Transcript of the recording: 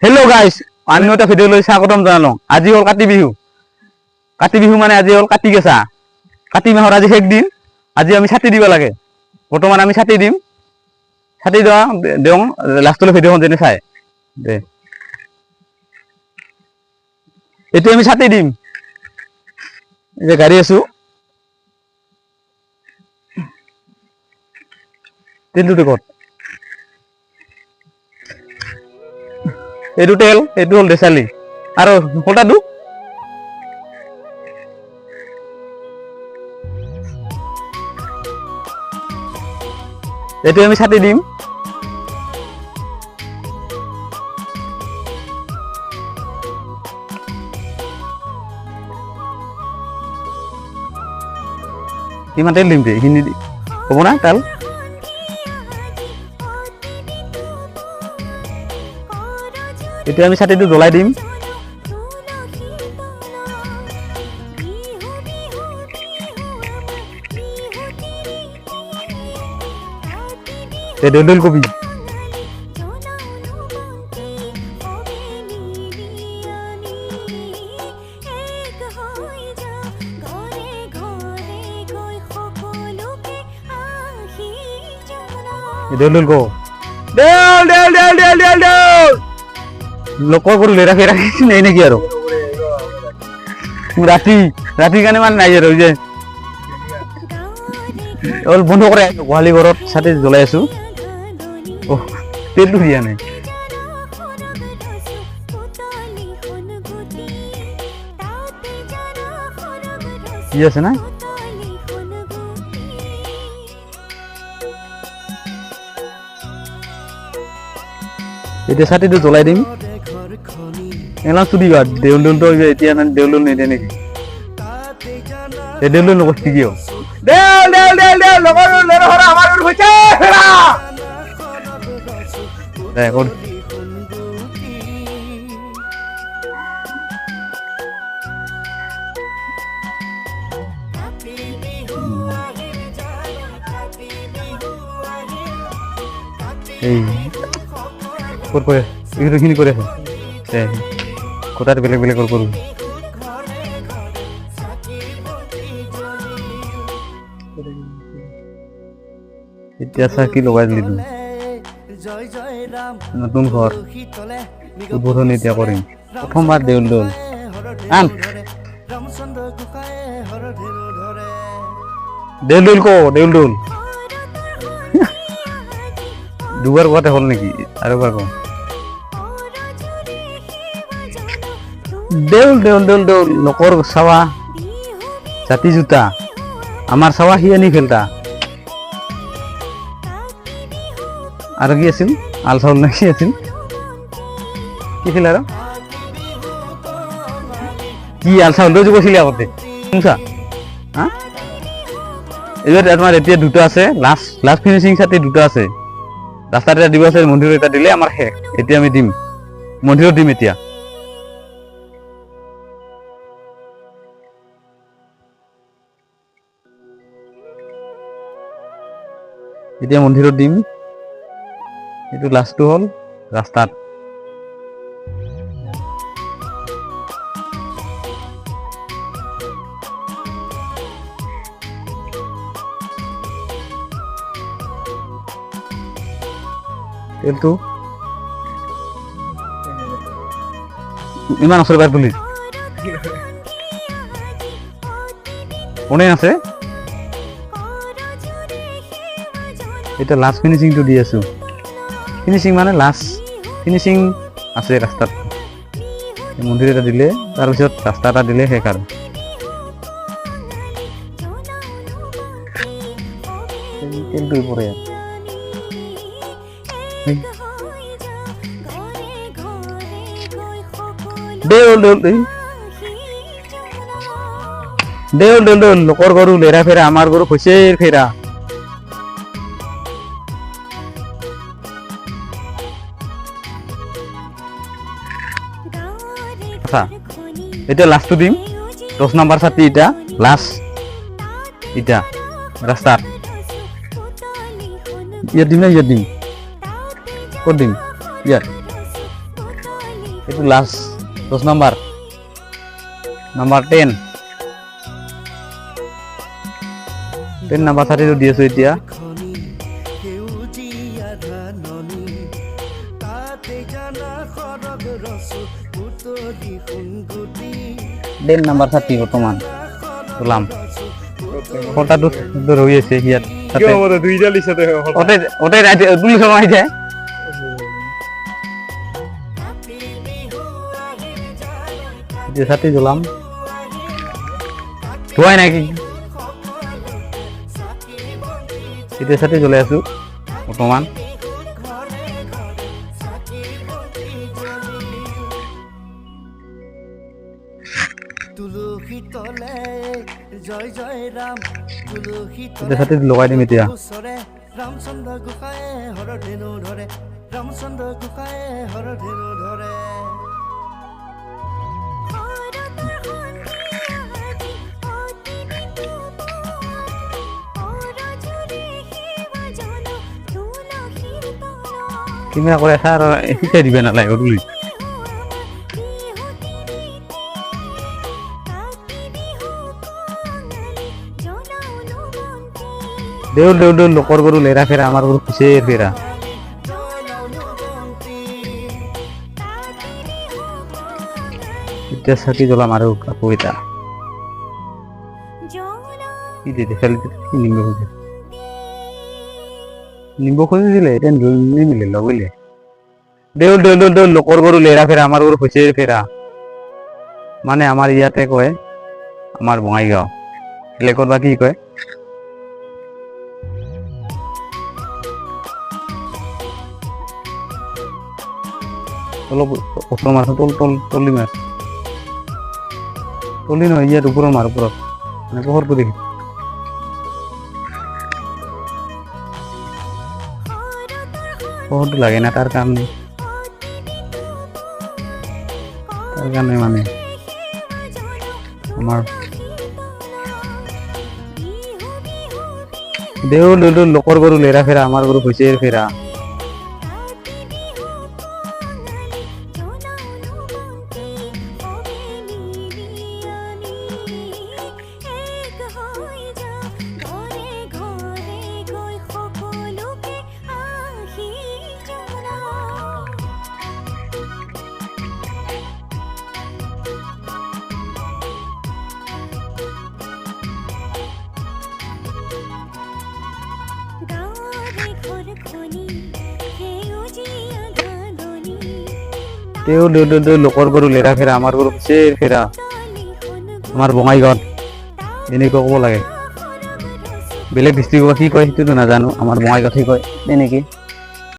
Hello' guys, আমি এটা video' লৈ স্বাগতম জনালোঁ। আজি হ'ল কাতি বিহু। কাতি বিহু মানে আজি হ'ল কাতি কেঁচা। কাতি মাহৰ আজি শেষ দিন। আজি আমি ছাতি দিব লাগে। বৰ্তমান আমি ছাতি দিম। ছাতি দিওঁ লাষ্টলৈ ভিডিঅ'খন যেনে চাই দে। এইটো আমি ছাতি দিম। যে গাড়ী আছো তেলটো ক'ত? এইটো তেল, এইটো হ'ল দেশালী আৰু ফটাটো এইটো আমি ছাতি দিম। কিমান তেল দিম এইখিনি হ'ব না তেল? এতিয়া আমি ছাতিটো জ্বলাই দিম। দেউল কবি দেউল কো দেউল দেউল দেউল দেউল দেউল দেউল লোকৰ গৰু লেৰা ফেৰা নাই নেকি আৰু ৰাতি কাৰণে মানে নাই আৰু যে অল বন্ধ কৰে গোহালি ঘৰত ছাতি জ্বলাই আছো। তেলটো দিয়া নাই। কি আছে না এতিয়া ছাতিটো জ্বলাই দিম। এলা চুদিবা দেউল দেউলটো এতিয়া দেউল নিদিয়ে নেকি? দেউল নকস্তি কিয়? দেউল দেউল দেউল দেউল লগৰ লেৰা হৰা আমাৰ হৈছে ফেৰা দেখোন। এই ক'ত কৰে এইখিনি কৰি আছে কথাটো বেলেগ বেলেগ কৰোঁ। এতিয়া চাকি লগাই দিলি নতুন ঘৰ উদ্বোধন এতিয়া কৰিম। প্ৰথমবাৰ দেউল দেউল আন দেউল দেউল কো দেউল দেউল দুবাৰ কোৱাতে হ'ল নেকি? আৰু এবাৰ কওঁ দেউল দেউল দেউল দেউল লোকৰ চাৱা জাতি জোতা আমাৰ চাৱা সি আনি খেলতা আৰু কি আছিল আল চাউল নে কি আছিল? কি আছিল আৰু কি আল চাউল তই যে কৈছিলি আগতে শুনছা? হা এইবাৰ তোমাৰ এতিয়া দুটা আছে। লাষ্ট ফিনিচিং ছাতি দুটা আছে। ৰাস্তাত এটা দিব আছে, মন্দিৰত এটা দিলে আমাৰ শেষ। এতিয়া আমি দিম মন্দিৰত দিম। এতিয়া মন্দিৰত দিম। এইটো লাষ্টটো হ'ল ৰাস্তাত। তেলটো ইমান ওচৰ পাই পুলিচ কোনে আছে? এতিয়া লাষ্ট ফিনিচিংটো দি আছো। ফিনিচিং মানে লাষ্ট ফিনিচিং আছে ৰাস্তাত। মন্দিৰ এটা দিলে তাৰপিছত ৰাস্তা এটা দিলে শেষ আৰু তেলটো পৰে। দেউল দেউল দেউল দেউল দেউল লোকৰ গৰু লেৰা ফেৰা আমাৰ গৰু হৈছে ফেৰা। এতিয়া লাষ্টটো দিম 10 নম্বৰ ছাতি। এতিয়া লাষ্ট এতিয়া ৰাস্তাত ইয়াত দিম না ইয়াত দিম ক'ত দিম? ইয়াত এইটো লাষ্ট 10 নম্বৰ নম্বৰ 10 নম্বৰ 30 দি আছো এতিয়া দেন নম্বৰ 30 বৰ্তমান ওলাম ফটাটো ৰৈ আছে ইয়াত কিয় হ'ব দুইটা লিছতে ওতে ওতে ৰাতি দুই সময় যায় এতিয়া 30 জ্বলাম ধোৱাই নাই কি এতিয়া 30 জ্বলাই আছো বৰ্তমান তুলসী তলে জয় জয় ৰাম তুলসী এতিয়া 30 লগাই দিম এতিয়া ওচৰে ৰামচন্দ্ৰ গোসাঁয়ে হৰধেনু ধৰে ৰামচন্দ্ৰ গোসাঁয়ে হৰধেনু ধৰে কিবা কৰে ছাৰ শিকাই দিবে নালাগে বুলি দেউল দেউল দেউল লোকৰ গৰু লেৰা ফেৰা আমাৰ গৰু খুচেৰ ফেৰা এতিয়া চাকি জ্বলাম আৰু আকৌ এটা কি দিতে খেলি কি নিম্ব খুজিছিলে এতিয়া নিমিলে লগাইলে দেউল দেউল দেউল দেউল লোকৰ গৰু লেৰা ফেৰা আমাৰ গৰু খুচেৰ ফেৰা মানে আমাৰ ইয়াতে কয় আমাৰ বঙাইগাঁও বেলেগত বা কি কয় অলপ ওপৰ মাছ তলি মাছ তলি নহয় ইয়াত ওপৰৰ মাৰ ওপৰত মানে পোহৰটো দেখি পোহৰটো লাগে না তাৰ কাৰণে মানে আমাৰ দেউল দেউল লোকৰ গৰু লেৰা ফেৰা আমাৰ গৰু খুচেৰ ফেৰা দেউল দেউল দেউল লোকৰ গৰু লেৰা ফেৰা আমাৰ গৰু খুচেৰ ফেৰা আমাৰ বঙাইগাঁৱত এনেকুৱা ক'ব লাগে বেলেগ ডিষ্ট্ৰিক্টত কি কয় সেইটোতো নাজানো আমাৰ বঙাইগাঁৱত কয় তেনেকে